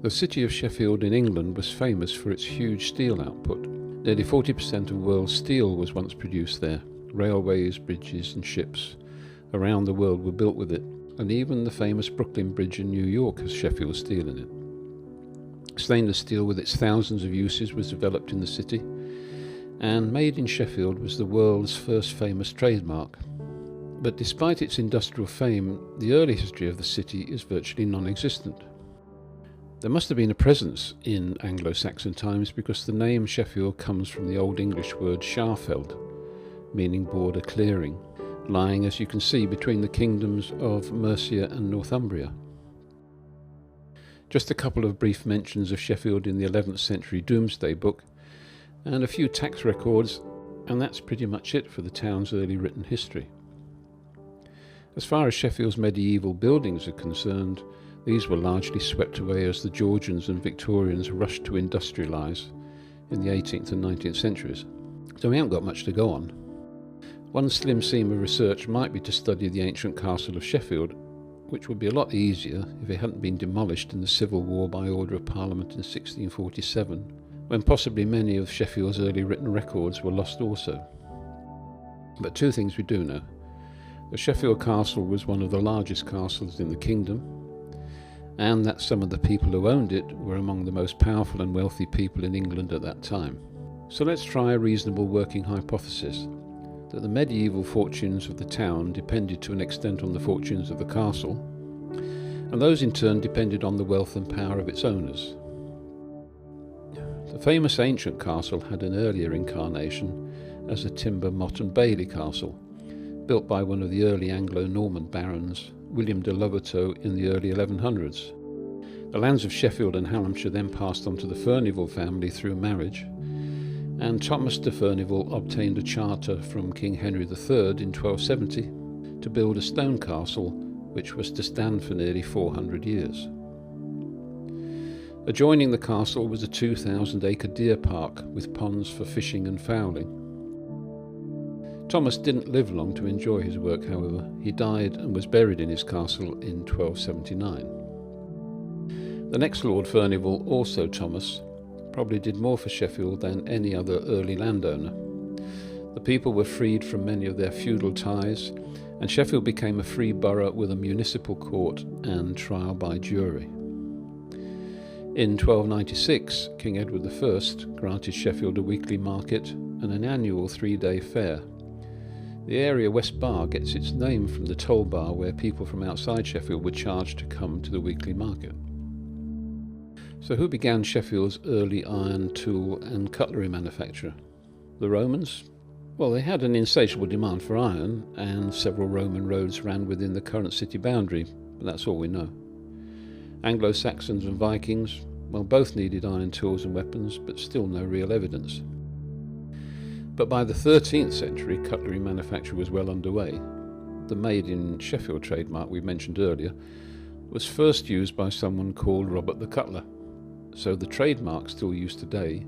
The city of Sheffield in England was famous for its huge steel output. Nearly 40% of world steel was once produced there. Railways, bridges and ships around the world were built with it, and even the famous Brooklyn Bridge in New York has Sheffield steel in it. Stainless steel with its thousands of uses was developed in the city, and Made in Sheffield was the world's first famous trademark. But despite its industrial fame, the early history of the city is virtually non-existent. There must have been a presence in Anglo-Saxon times because the name Sheffield comes from the Old English word Shafeld, meaning border clearing, lying, as you can see, between the kingdoms of Mercia and Northumbria. Just a couple of brief mentions of Sheffield in the 11th century Domesday Book, and a few tax records, and that's pretty much it for the town's early written history. As far as Sheffield's medieval buildings are concerned, these were largely swept away as the Georgians and Victorians rushed to industrialise in the 18th and 19th centuries. So we haven't got much to go on. One slim seam of research might be to study the ancient castle of Sheffield, which would be a lot easier if it hadn't been demolished in the Civil War by order of Parliament in 1647, when possibly many of Sheffield's early written records were lost also. But two things we do know. The Sheffield Castle was one of the largest castles in the kingdom, and that some of the people who owned it were among the most powerful and wealthy people in England at that time. So let's try a reasonable working hypothesis, that the medieval fortunes of the town depended to an extent on the fortunes of the castle, and those in turn depended on the wealth and power of its owners. The famous ancient castle had an earlier incarnation as a timber Motte and Bailey castle, built by one of the early Anglo-Norman barons, William de Lovato, in the early 1100s. The lands of Sheffield and Hallamshire then passed on to the Furnivals family through marriage, and Thomas de Furnivall obtained a charter from King Henry III in 1270 to build a stone castle which was to stand for nearly 400 years. Adjoining the castle was a 2,000-acre deer park with ponds for fishing and fowling. Thomas didn't live long to enjoy his work, however. He died and was buried in his castle in 1279. The next Lord Furnivall, also Thomas, probably did more for Sheffield than any other early landowner. The people were freed from many of their feudal ties, and Sheffield became a free borough with a municipal court and trial by jury. In 1296, King Edward I granted Sheffield a weekly market and an annual 3-day fair. The area West Bar gets its name from the toll bar where people from outside Sheffield were charged to come to the weekly market. So who began Sheffield's early iron, tool and cutlery manufacture? The Romans? Well, they had an insatiable demand for iron, and several Roman roads ran within the current city boundary, but that's all we know. Anglo-Saxons and Vikings? Well, both needed iron tools and weapons, but still no real evidence. But by the 13th century, cutlery manufacture was well underway. The Made in Sheffield trademark we mentioned earlier was first used by someone called Robert the Cutler, so the trademark still used today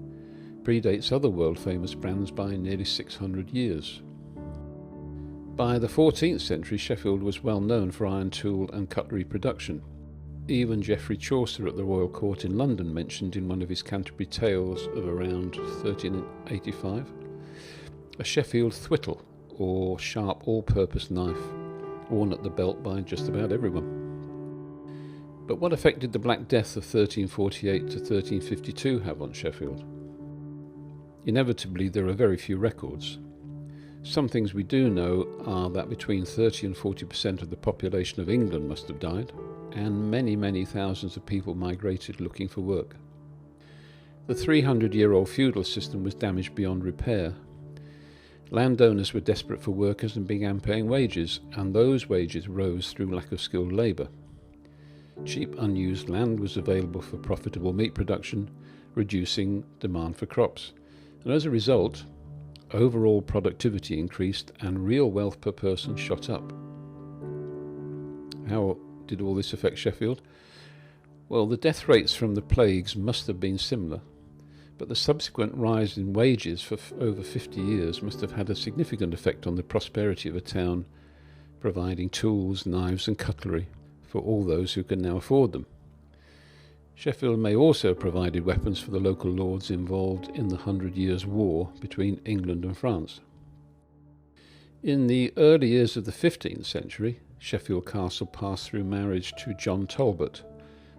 predates other world-famous brands by nearly 600 years. By the 14th century, Sheffield was well known for iron tool and cutlery production. Even Geoffrey Chaucer at the Royal Court in London mentioned in one of his Canterbury Tales of around 1385 a Sheffield thwittle, or sharp all-purpose knife, worn at the belt by just about everyone. But what effect did the Black Death of 1348 to 1352 have on Sheffield? Inevitably, there are very few records. Some things we do know are that between 30 and 40% of the population of England must have died, and many, many thousands of people migrated looking for work. The 300-year-old feudal system was damaged beyond repair. Landowners were desperate for workers and began paying wages, and those wages rose through lack of skilled labour. Cheap unused land was available for profitable meat production, reducing demand for crops, and as a result, overall productivity increased and real wealth per person shot up. How did all this affect Sheffield? Well, the death rates from the plagues must have been similar, but the subsequent rise in wages for over 50 years must have had a significant effect on the prosperity of a town, providing tools, knives and cutlery for all those who can now afford them. Sheffield may also have provided weapons for the local lords involved in the 100 Years' War between England and France. In the early years of the 15th century, Sheffield Castle passed through marriage to John Talbot,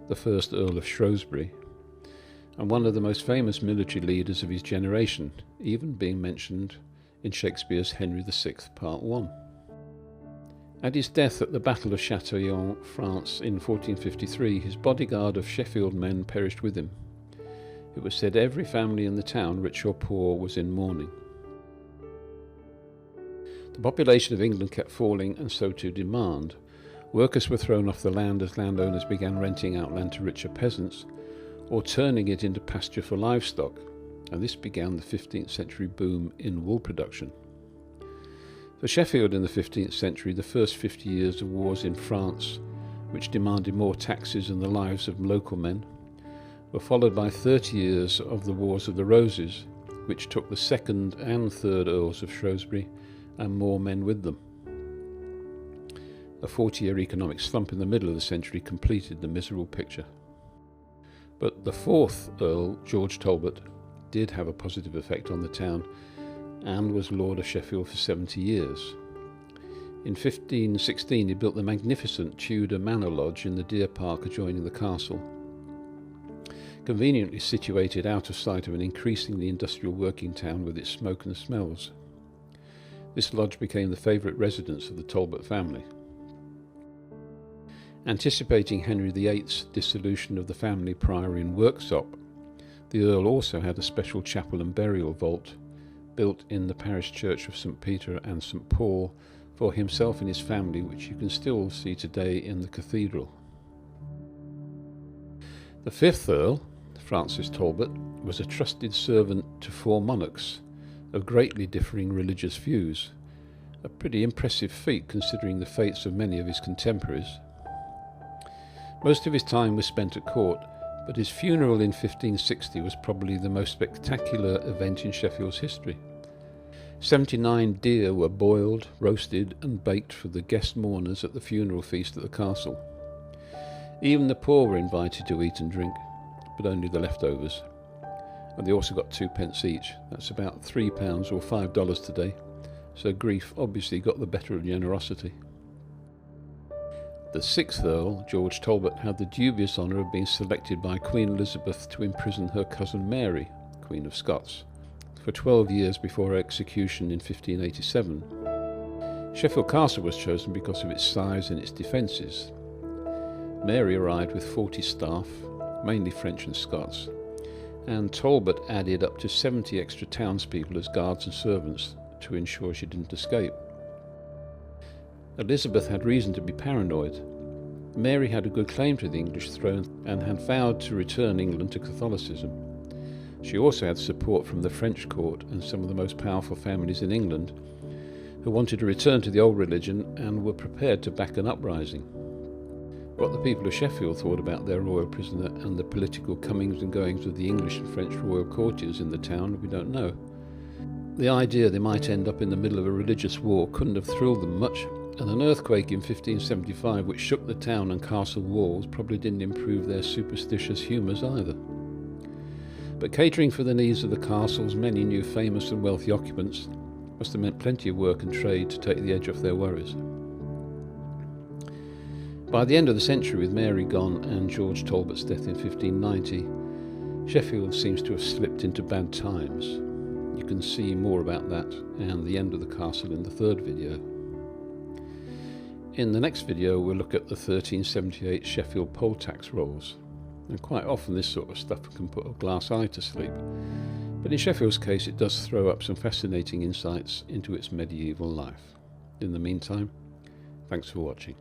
the first Earl of Shrewsbury, and one of the most famous military leaders of his generation, even being mentioned in Shakespeare's Henry VI, Part 1. At his death at the Battle of Châtillon, France, in 1453, his bodyguard of Sheffield men perished with him. It was said every family in the town, rich or poor, was in mourning. The population of England kept falling, and so too demand. Workers were thrown off the land as landowners began renting out land to richer peasants, or turning it into pasture for livestock, and this began the 15th century boom in wool production. For Sheffield in the 15th century, the first 50 years of wars in France, which demanded more taxes and the lives of local men, were followed by 30 years of the Wars of the Roses, which took the second and third Earls of Shrewsbury and more men with them. A 40-year economic slump in the middle of the century completed the miserable picture. But the fourth Earl, George Talbot, did have a positive effect on the town and was Lord of Sheffield for 70 years. In 1516 he built the magnificent Tudor Manor Lodge in the deer park adjoining the castle, conveniently situated out of sight of an increasingly industrial working town with its smoke and smells. This lodge became the favourite residence of the Talbot family. Anticipating Henry VIII's dissolution of the family priory and workshop, the Earl also had a special chapel and burial vault built in the parish church of St. Peter and St. Paul for himself and his family, which you can still see today in the cathedral. The fifth Earl, Francis Talbot, was a trusted servant to four monarchs of greatly differing religious views, a pretty impressive feat considering the fates of many of his contemporaries. Most of his time was spent at court, but his funeral in 1560 was probably the most spectacular event in Sheffield's history. 79 deer were boiled, roasted and baked for the guest mourners at the funeral feast at the castle. Even the poor were invited to eat and drink, but only the leftovers. And they also got 2p each. That's about £3 or $5 today, so grief obviously got the better of generosity. The sixth Earl, George Talbot, had the dubious honour of being selected by Queen Elizabeth to imprison her cousin Mary, Queen of Scots, for 12 years before her execution in 1587. Sheffield Castle was chosen because of its size and its defences. Mary arrived with 40 staff, mainly French and Scots, and Talbot added up to 70 extra townspeople as guards and servants to ensure she didn't escape. Elizabeth had reason to be paranoid. Mary had a good claim to the English throne and had vowed to return England to Catholicism. She also had support from the French court and some of the most powerful families in England, who wanted to return to the old religion and were prepared to back an uprising. What the people of Sheffield thought about their royal prisoner and the political comings and goings of the English and French royal courtiers in the town, we don't know. The idea they might end up in the middle of a religious war couldn't have thrilled them much, and an earthquake in 1575 which shook the town and castle walls probably didn't improve their superstitious humours either. But catering for the needs of the castle's many new famous and wealthy occupants must have meant plenty of work and trade to take the edge off their worries. By the end of the century, with Mary gone and George Talbot's death in 1590, Sheffield seems to have slipped into bad times. You can see more about that and the end of the castle in the third video. In the next video we'll look at the 1378 Sheffield poll tax rolls, and quite often this sort of stuff can put a glass eye to sleep, but in Sheffield's case it does throw up some fascinating insights into its medieval life. In the meantime, thanks for watching.